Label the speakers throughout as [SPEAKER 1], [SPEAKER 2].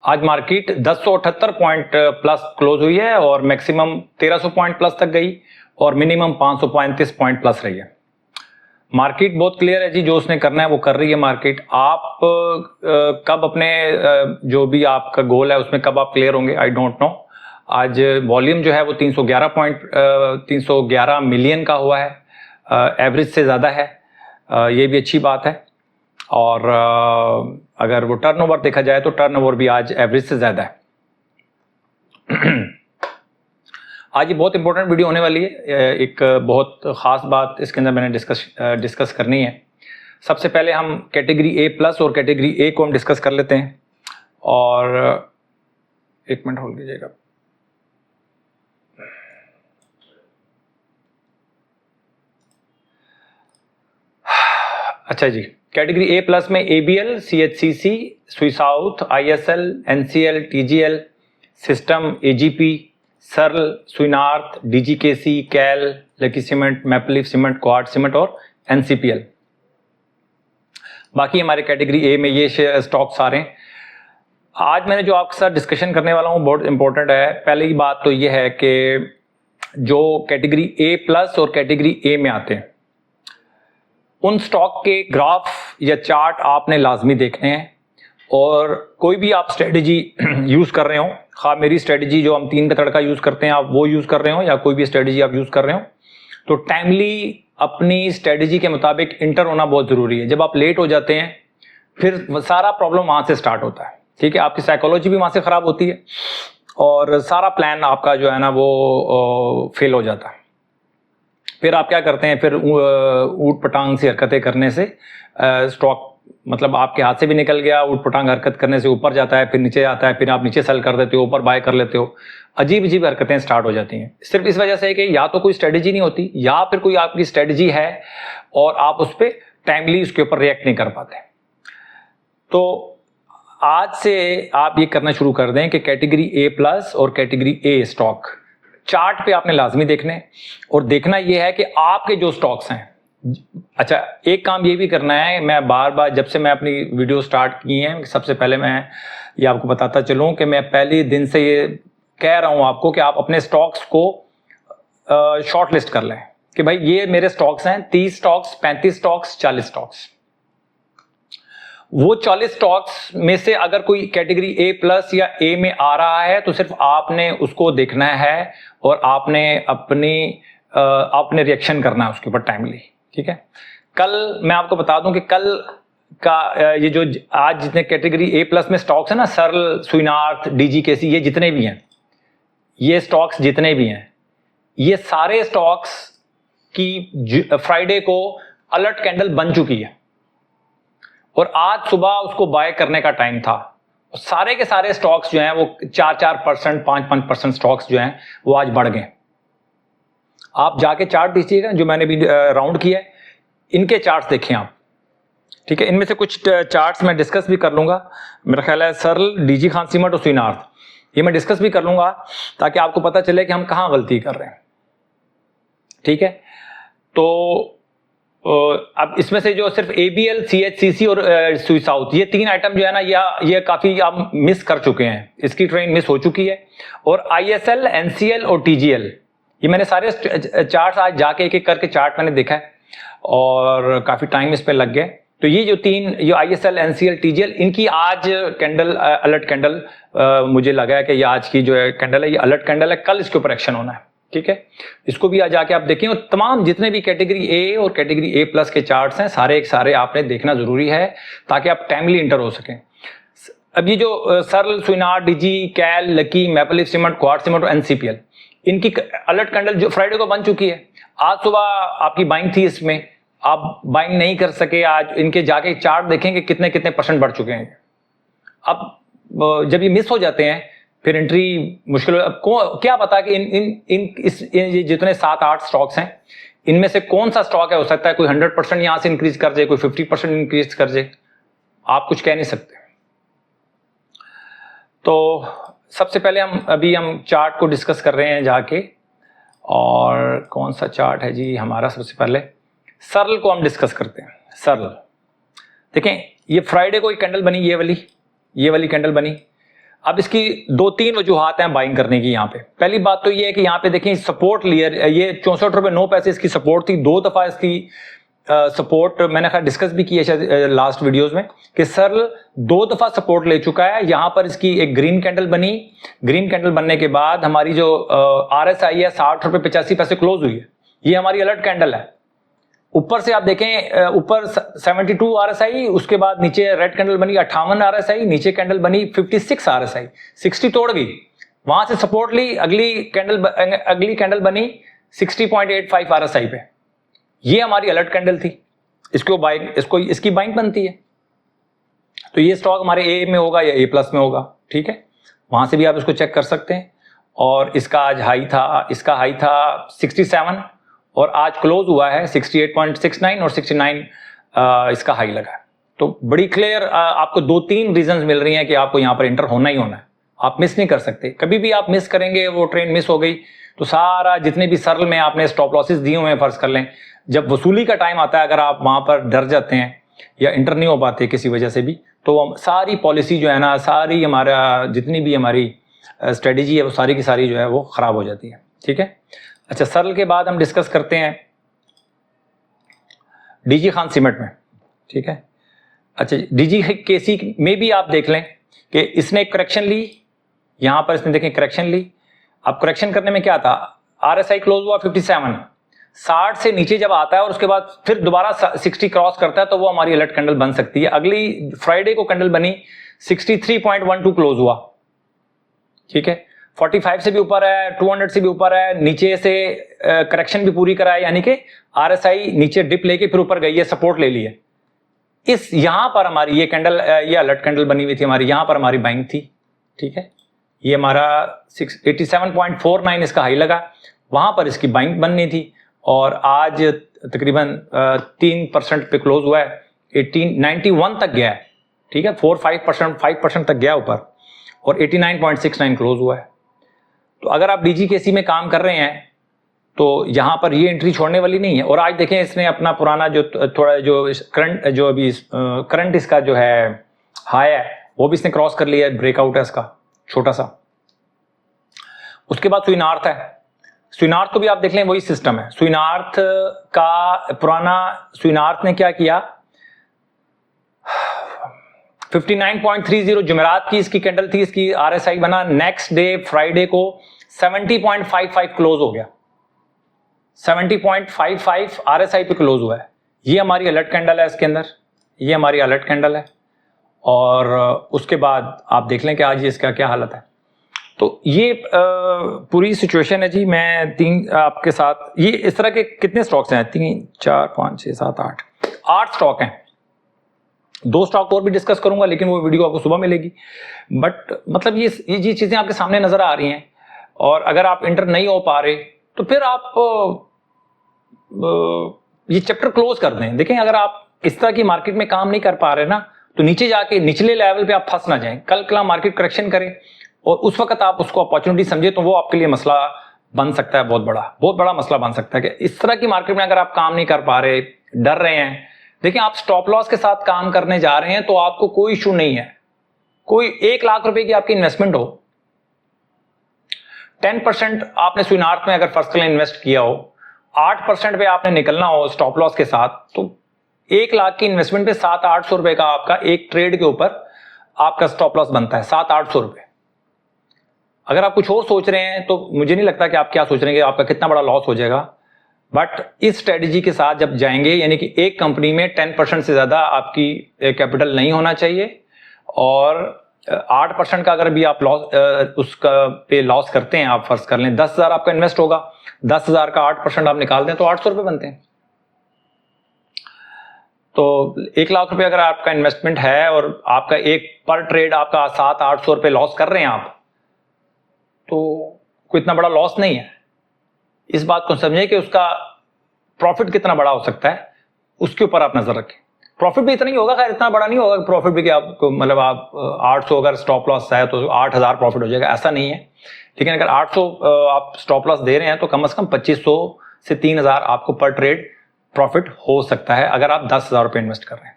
[SPEAKER 1] आज market 1078 point plus close हुई है और मैक्सिमम 1300 पॉइंट प्लस तक गई और मिनिमम 535 पॉइंट प्लस रही है। मार्केट बहुत क्लियर है जी, जो उसने करना है वो कर रही है मार्केट। आप कब अपने जो भी आपका गोल है उसमें कब आप क्लियर होंगे, आई डोंट नो। आज वॉल्यूम जो है वो 311 मिलियन का हुआ है, एवरेज से ज़्यादा है, ये भी अच्छी बात है। और अगर वो टर्नओवर देखा जाए तो टर्नओवर भी आज एवरेज से ज़्यादा है। आज ये बहुत इंपॉर्टेंट वीडियो होने वाली है, एक बहुत ख़ास बात इसके अंदर मैंने डिस्कस करनी है। सबसे पहले हम कैटेगरी ए प्लस और कैटेगरी ए को हम डिस्कस कर लेते हैं। और एक मिनट होल्ड कीजिएगा। अच्छा जी, कैटेगरी ए प्लस में ABL, CHCC, स्विसाउथ, ISL, NCL, TGL, सिस्टम, AGP, सर्ल, स्विनार्थ, DGKC, कैल, Lucky Cement, Maple Leaf Cement, क्वार्ट सीमेंट और NCPL। बाकी हमारे कैटेगरी ए में ये स्टॉक्स आ रहे हैं। आज मैंने जो आपके साथ डिस्कशन करने वाला हूँ बहुत इंपॉर्टेंट है। पहली बात तो ये है कि जो कैटेगरी ए प्लस और कैटेगरी ए में आते हैं उन स्टॉक के ग्राफ या चार्ट आपने लाजमी देखने हैं। और कोई भी आप स्ट्रेटजी यूज़ कर रहे हो, खा मेरी स्ट्रेटजी जो हम 3 का तड़का यूज़ करते हैं आप वो यूज़ कर रहे हो या कोई भी स्ट्रेटजी आप यूज़ कर रहे हो, तो टाइमली अपनी स्ट्रेटजी के मुताबिक इंटर होना बहुत ज़रूरी है। जब आप लेट हो जाते हैं फिर सारा प्रॉब्लम वहाँ से स्टार्ट होता है, ठीक है। आपकी साइकोलॉजी भी वहाँ से ख़राब होती है और सारा प्लान आपका जो है ना वो फेल हो जाता है। फिर आप क्या करते हैं, फिर ऊट पटांग सी हरकतें करने से स्टॉक मतलब आपके हाथ से भी निकल गया, ऊट पटांग हरकत करने से ऊपर जाता है, फिर नीचे आता है, फिर आप नीचे सेल कर देते हो, ऊपर बाय कर लेते हो। अजीब अजीब हरकतें स्टार्ट हो जाती हैं सिर्फ इस वजह से कि या तो कोई स्ट्रेटजी नहीं होती या फिर कोई आपकी स्ट्रेटजी है और आप उस पर टाइमली उसके ऊपर रिएक्ट नहीं कर पाते। तो आज से आप ये करना शुरू कर दें कि कैटेगरी ए प्लस और कैटेगरी ए स्टॉक चार्ट पे आपने लाजमी देखने और देखना ये है कि आपके जो स्टॉक्स हैं। अच्छा, एक काम ये भी करना है, मैं बार बार जब से मैं अपनी वीडियो स्टार्ट की है सबसे पहले मैं ये आपको बताता चलूं कि मैं पहले दिन से ये कह रहा हूं आपको कि आप अपने स्टॉक्स को शॉर्ट लिस्ट कर लें कि भाई ये मेरे स्टॉक्स हैं, 30 स्टॉक्स, 35 स्टॉक्स, 40 स्टॉक्स। वो 40 स्टॉक्स में से अगर कोई कैटेगरी ए प्लस या ए में आ रहा है तो सिर्फ आपने उसको देखना है और आपने रिएक्शन करना है उसके ऊपर टाइमली, ठीक है। कल मैं आपको बता दूं कि कल का ये जो आज जितने कैटेगरी ए प्लस में स्टॉक्स है ना, सर्ल, स्विनार्थ, DGKC, ये जितने भी हैं, ये स्टॉक्स जितने भी हैं, ये सारे स्टॉक्स की फ्राइडे को अलर्ट कैंडल बन चुकी है और आज सुबह उसको बाय करने का टाइम था। सारे के सारे स्टॉक्स जो हैं वो 4-4%, 5-5% स्टॉक्स जो हैं वो आज बढ़ गए। आप जाके चार्ट देखिएगा जो मैंने भी राउंड किया है, इनके चार्ट्स देखें आप, ठीक है। इनमें से कुछ चार्ट्स मैं डिस्कस भी कर लूंगा। मेरा ख्याल है सर्ल, DG खान सीमेंट और स्विनार्थ, ये मैं डिस्कस भी कर लूंगा ताकि आपको पता चले कि हम कहाँ गलती कर रहे हैं, ठीक है। तो अब इसमें से जो सिर्फ ABL, CHCC और स्विसाउथ, ये 3 आइटम जो है ना ये काफी आप मिस कर चुके हैं, इसकी ट्रेन मिस हो चुकी है। और ISL, NCL और TGL, ये मैंने सारे चार्ट्स आज जाके एक एक करके चार्ट मैंने देखा है और काफी टाइम इस पे लग गया। तो ये जो 3 ये ISL, NCL, TGL, इनकी आज कैंडल अलर्ट कैंडल मुझे लगा है कि ये आज की जो है कैंडल है ये अलर्ट कैंडल है, कल इसके ऊपर एक्शन होना है, ठीक है। इसको भी आज जाके आप देखें और तमाम जितने भी कैटेगरी ए और कैटेगरी ए प्लस के चार्ट्स हैं सारे एक सारे आपने देखना जरूरी है ताकि आप टाइमली इंटर हो सकें। अब ये जो सर्ल, स्विनार्थ, DG, कैल, लकी, मैपल लीफ सीमेंट, क्वार्ट सीमेंट और NCPL, इनकी अलर्ट कैंडल जो फ्राइडे को बन चुकी है, आज सुबह आपकी बाइंग थी, इसमें आप बाइंग नहीं कर सके। आज इनके जाके चार्ट देखेंगे कितने कितने % बढ़ चुके हैं। अब जब ये मिस हो जाते हैं फिर एंट्री मुश्किल। अब क्या पता कि इन जितने 7-8 स्टॉक्स हैं इनमें से कौन सा स्टॉक है, हो सकता है कोई 100% यहां से इंक्रीज कर जाए, कोई 50% इंक्रीज कर जाए, आप कुछ कह नहीं सकते। तो सबसे पहले हम चार्ट को डिस्कस कर रहे हैं जाके, और कौन सा चार्ट है जी हमारा, सबसे पहले सर्ल को हम डिस्कस करते हैं। सर्ल देखें, ये फ्राइडे को एक कैंडल बनी, ये वाली कैंडल बनी। अब इसकी 2-3 वजूहात हैं बाइंग करने की यहाँ पे। पहली बात तो ये है कि यहाँ पे देखें सपोर्ट लियर, ये 64 रुपए 9 पैसे इसकी सपोर्ट थी। 2 दफा इसकी सपोर्ट मैंने खैर डिस्कस भी किया शायद लास्ट वीडियोस में कि सर्ल 2 दफा सपोर्ट ले चुका है। यहाँ पर इसकी एक ग्रीन कैंडल बनी, ग्रीन कैंडल बनने के बाद हमारी जो RSI है 60 रुपए 85 पैसे क्लोज हुई है, ये हमारी अलर्ट कैंडल है। ऊपर से आप देखें ऊपर 72 RSI, उसके बाद नीचे रेड कैंडल बनी 58 RSI, नीचे कैंडल बनी 56 RSI, 60 तोड़ गई, वहां से सपोर्ट ली, अगली कैंडल बनी 60.85 RSI पे, ये हमारी अलर्ट कैंडल थी। इसकी बाइंग बनती है, तो ये स्टॉक हमारे ए में होगा या A+ में होगा, ठीक है, वहां से भी आप इसको चेक कर सकते हैं। और इसका आज हाई था, इसका हाई था 67 और आज क्लोज हुआ है 68.69 और 69 इसका हाई लगा है। तो बड़ी क्लियर आपको 2-3 रीजंस मिल रही हैं कि आपको यहाँ पर इंटर होना ही होना है, आप मिस नहीं कर सकते। कभी भी आप मिस करेंगे, वो ट्रेन मिस हो गई तो सारा जितने भी सरल में आपने स्टॉप लॉसेस दिए हुए हैं, फर्ज कर लें जब वसूली का टाइम आता है, अगर आप वहां पर डर जाते हैं या इंटर नहीं हो पाते किसी वजह से भी, तो सारी पॉलिसी जो है ना, सारी हमारा जितनी भी हमारी स्ट्रेटेजी है वो सारी की सारी जो है वो खराब हो जाती है, ठीक है। अच्छा, सरल के बाद हम डिस्कस करते हैं डीजी खान सीमेंट में, ठीक है। अच्छा, DGKC में भी आप देख लें कि इसने एक करेक्शन ली, यहां पर इसने देखें करेक्शन ली। अब करेक्शन करने में क्या था, RSI क्लोज हुआ 57, 60 से नीचे जब आता है और उसके बाद फिर दोबारा 60 क्रॉस करता है तो वो हमारी अलर्ट कैंडल बन सकती है। अगली फ्राइडे को कैंडल बनी 63.12 क्लोज हुआ, ठीक है, 45 से भी ऊपर है, 200 से भी ऊपर है, नीचे से करेक्शन भी पूरी करा है, यानी कि RSI नीचे डिप लेके फिर ऊपर गई है, सपोर्ट ले ली है। इस यहां पर हमारी ये कैंडल, ये अलर्ट कैंडल बनी हुई थी हमारी, यहां पर हमारी बाइंग थी, ठीक है। ये हमारा 87.49 इसका हाई लगा, वहां पर इसकी बाइंग बननी थी और आज तकरीबन 3% पे क्लोज हुआ है, 1891 तक गया है, ठीक है, 5% तक गया ऊपर और 89.69 क्लोज हुआ है। तो अगर आप DGKC में काम कर रहे हैं तो यहां पर ये एंट्री छोड़ने वाली नहीं है। और आज देखें इसने अपना पुराना जो थोड़ा जो करंट जो अभी करंट इसका जो है हाई है वो भी इसने क्रॉस कर लिया है, ब्रेकआउट है इसका छोटा सा। उसके बाद स्विनार्थ है, स्विनार्थ को भी आप देख लें वही सिस्टम है। स्विनार्थ का पुराना स्विनार्थ ने क्या किया, 59.30 जुमेरात की इसकी कैंडल थी, इसकी RSI बना, नेक्स्ट डे फ्राइडे को 70.55 क्लोज हो गया, 70.55 RSI पे क्लोज हुआ है। ये हमारी अलर्ट कैंडल है इसके अंदर, ये हमारी अलर्ट कैंडल है। और उसके बाद आप देख लें कि आज इसका क्या हालत है। तो ये पूरी सिचुएशन है जी। मैं आपके साथ ये इस तरह के कितने स्टॉक्स हैं, 3 4 5 6 7 8 स्टॉक हैं। 2 स्टॉक और भी डिस्कस करूंगा लेकिन वो वीडियो आपको सुबह मिलेगी। बट मतलब ये चीजें आपके सामने नजर आ रही हैं और अगर आप इंटर नहीं हो पा रहे तो फिर आप ये चैप्टर क्लोज कर दें। देखें, अगर आप इस तरह की मार्केट में काम नहीं कर पा रहे ना तो नीचे जाके निचले लेवल पे आप फंस ना जाएं। कल मार्केट करेक्शन करे और उस वक्त आप उसको अपॉर्चुनिटी समझे तो वो आपके लिए मसला बन सकता है, बहुत बड़ा मसला बन सकता है कि इस तरह की मार्केट में अगर आप काम नहीं कर पा रहे, डर रहे हैं। देखिए, आप स्टॉप लॉस के साथ काम करने जा रहे हैं तो आपको कोई इशू नहीं है। कोई 1 लाख रुपए की आपकी इन्वेस्टमेंट हो, 10% आपने स्विनार्थ में अगर फर्स्ट क्लास इन्वेस्ट किया हो, 8% पे आपने निकलना हो स्टॉप लॉस के साथ, तो 1 लाख की इन्वेस्टमेंट पे 700-800 रुपए का आपका एक ट्रेड के ऊपर आपका स्टॉप लॉस बनता है, 700-800 रुपए। अगर आप कुछ और सोच रहे हैं तो मुझे नहीं लगता कि आप क्या सोच रहे हैं कि आपका कितना बड़ा लॉस हो जाएगा। बट इस स्ट्रेटेजी के साथ जब जाएंगे, यानी कि एक कंपनी में 10% से ज्यादा आपकी कैपिटल नहीं होना चाहिए और 8% का अगर भी आप लॉस उसका पे लॉस करते हैं, आप फर्ज कर लें 10,000 आपका इन्वेस्ट होगा, 10,000 का 8% आप निकाल दें तो 800 रुपए बनते हैं। तो 1 लाख रुपए अगर आपका इन्वेस्टमेंट है और आपका एक पर ट्रेड आपका 700-800 रुपए लॉस कर रहे हैं आप, तो कोई इतना बड़ा लॉस नहीं है। इस बात को समझें कि उसका प्रॉफिट कितना बड़ा हो सकता है, उसके ऊपर आप नजर रखें। प्रॉफिट भी इतना ही होगा, खैर इतना बड़ा नहीं होगा प्रॉफिट भी कि आपको मतलब आप 800 अगर स्टॉप लॉस है तो 8,000 प्रॉफिट हो जाएगा, ऐसा नहीं है। लेकिन अगर 800 आप स्टॉप लॉस दे रहे हैं तो कम से कम 2,500 से 3,000 आपको पर ट्रेड प्रॉफिट हो सकता है अगर आप 10,000 रुपए इन्वेस्ट कर रहे हैं।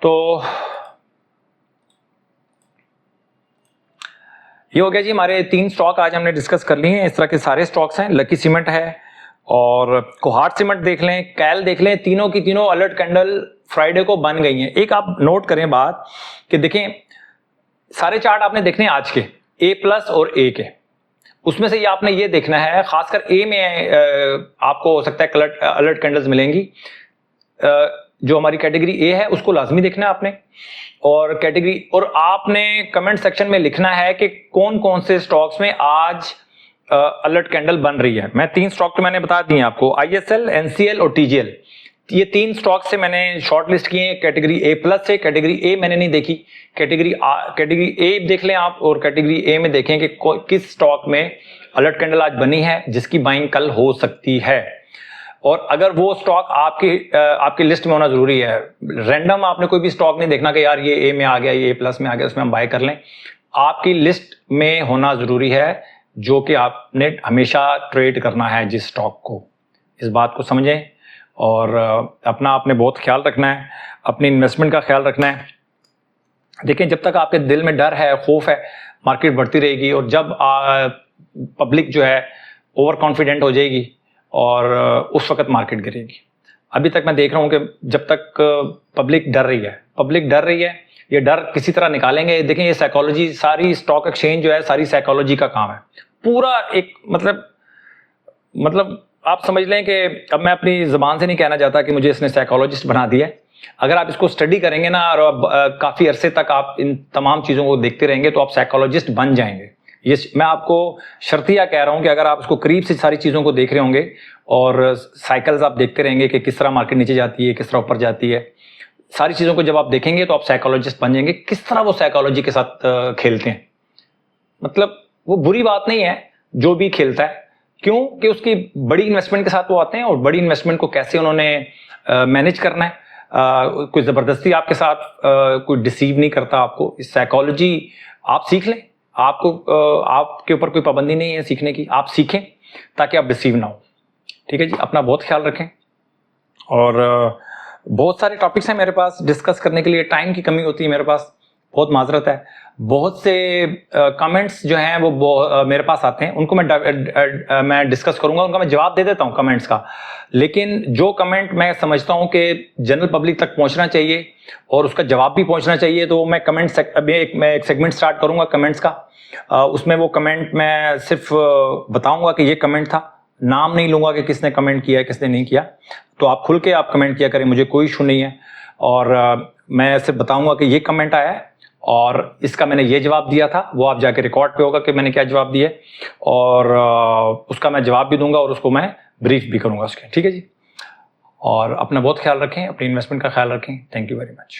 [SPEAKER 1] तो ये हो गया जी हमारे 3 स्टॉक आज हमने डिस्कस कर लिए हैं। इस तरह के सारे स्टॉक्स हैं। लकी सीमेंट है और कोहाट सीमेंट देख लें, कैल देख लें, तीनों की तीनों अलर्ट कैंडल फ्राइडे को बन गई हैं। एक आप नोट करें बात कि देखें सारे चार्ट आपने देखने हैं आज के ए प्लस और ए के, उसमें से ये आपने ये देखना है, खासकर ए में आपको हो सकता है अलर्ट कैंडल्स मिलेंगी। जो हमारी कैटेगरी ए है उसको लाजमी देखना है आपने, और कैटेगरी और आपने कमेंट सेक्शन में लिखना है कि कौन कौन से स्टॉक्स में आज अलर्ट कैंडल बन रही है। मैं 3 स्टॉक तो मैंने बता दिए आपको, ISL, NCL और TGL। ये 3 स्टॉक से मैंने शॉर्ट लिस्ट किए हैं कैटेगरी ए प्लस से। कैटेगरी ए मैंने नहीं देखी, कैटेगरी ए देख लें आप, और कैटेगरी ए में देखें कि किस स्टॉक में अलर्ट कैंडल आज बनी है जिसकी बाइंग कल हो सकती है। और अगर वो स्टॉक आपकी लिस्ट में होना जरूरी है। रैंडम आपने कोई भी स्टॉक नहीं देखना कि यार ये ए में आ गया, ये ए प्लस में आ गया, उसमें हम बाय कर लें। आपकी लिस्ट में होना जरूरी है, जो कि आपने हमेशा ट्रेड करना है जिस स्टॉक को। इस बात को समझें और अपना आपने बहुत ख्याल रखना है, अपनी इन्वेस्टमेंट का ख्याल रखना है। देखें जब तक आपके दिल में डर है, खौफ है, मार्केट बढ़ती रहेगी, और जब पब्लिक जो है ओवर कॉन्फिडेंट हो जाएगी और उस वक्त मार्केट गिरेगी। अभी तक मैं देख रहा हूं कि जब तक पब्लिक डर रही है, ये डर किसी तरह निकालेंगे। देखें ये साइकोलॉजी, सारी स्टॉक एक्सचेंज जो है सारी साइकोलॉजी का काम है पूरा। एक मतलब आप समझ लें कि अब मैं अपनी ज़बान से नहीं कहना चाहता कि मुझे इसने साइकोलॉजिस्ट बना दिया है। अगर आप इसको स्टडी करेंगे ना और काफ़ी अरसे तक आप इन तमाम चीज़ों को देखते रहेंगे तो आप साइकोलॉजिस्ट बन जाएंगे। ये मैं आपको शर्तिया कह रहा हूं कि अगर आप इसको करीब से सारी चीज़ों को देख रहे होंगे और साइकिल्स आप देखते रहेंगे कि किस तरह मार्केट नीचे जाती है, किस तरह ऊपर जाती है, सारी चीज़ों को जब आप देखेंगे तो आप साइकोलॉजिस्ट बन जाएंगे। किस तरह वो साइकोलॉजी के साथ खेलते हैं, मतलब वो बुरी बात नहीं है जो भी खेलता है, क्यों कि उसकी बड़ी इन्वेस्टमेंट के साथ वो आते हैं और बड़ी इन्वेस्टमेंट को कैसे उन्होंने मैनेज करना है। कोई ज़बरदस्ती आपके साथ कोई डिसीव नहीं करता आपको। इस साइकोलॉजी आप सीख लें, आपके ऊपर कोई पाबंदी नहीं है सीखने की, आप सीखें ताकि आप डिसीव ना हो। ठीक है जी, अपना बहुत ख्याल रखें। और बहुत सारे टॉपिक्स हैं मेरे पास डिस्कस करने के लिए, टाइम की कमी होती है मेरे पास, बहुत माजरत है। बहुत से कमेंट्स जो हैं वो मेरे पास आते हैं, उनको मैं डिस्कस करूंगा, उनका मैं जवाब दे देता हूं कमेंट्स का। लेकिन जो कमेंट मैं समझता हूं कि जनरल पब्लिक तक पहुंचना चाहिए और उसका जवाब भी पहुंचना चाहिए, तो मैं मैं एक सेगमेंट स्टार्ट करूंगा कमेंट्स का। उसमें वो कमेंट मैं सिर्फ बताऊंगा कि ये कमेंट था, नाम नहीं लूंगा कि किसने कमेंट किया है किसने नहीं किया। तो आप खुल के आप कमेंट किया करें, मुझे कोई इशू नहीं है। और मैं सिर्फ बताऊंगा कि ये कमेंट आया है और इसका मैंने ये जवाब दिया था, वो आप जाके रिकॉर्ड पे होगा कि मैंने क्या जवाब दिया, और उसका मैं जवाब भी दूंगा और उसको मैं ब्रीफ भी करूंगा उसके। ठीक है जी, और अपना बहुत ख्याल रखें, अपनी इन्वेस्टमेंट का ख्याल रखें। Thank you very much.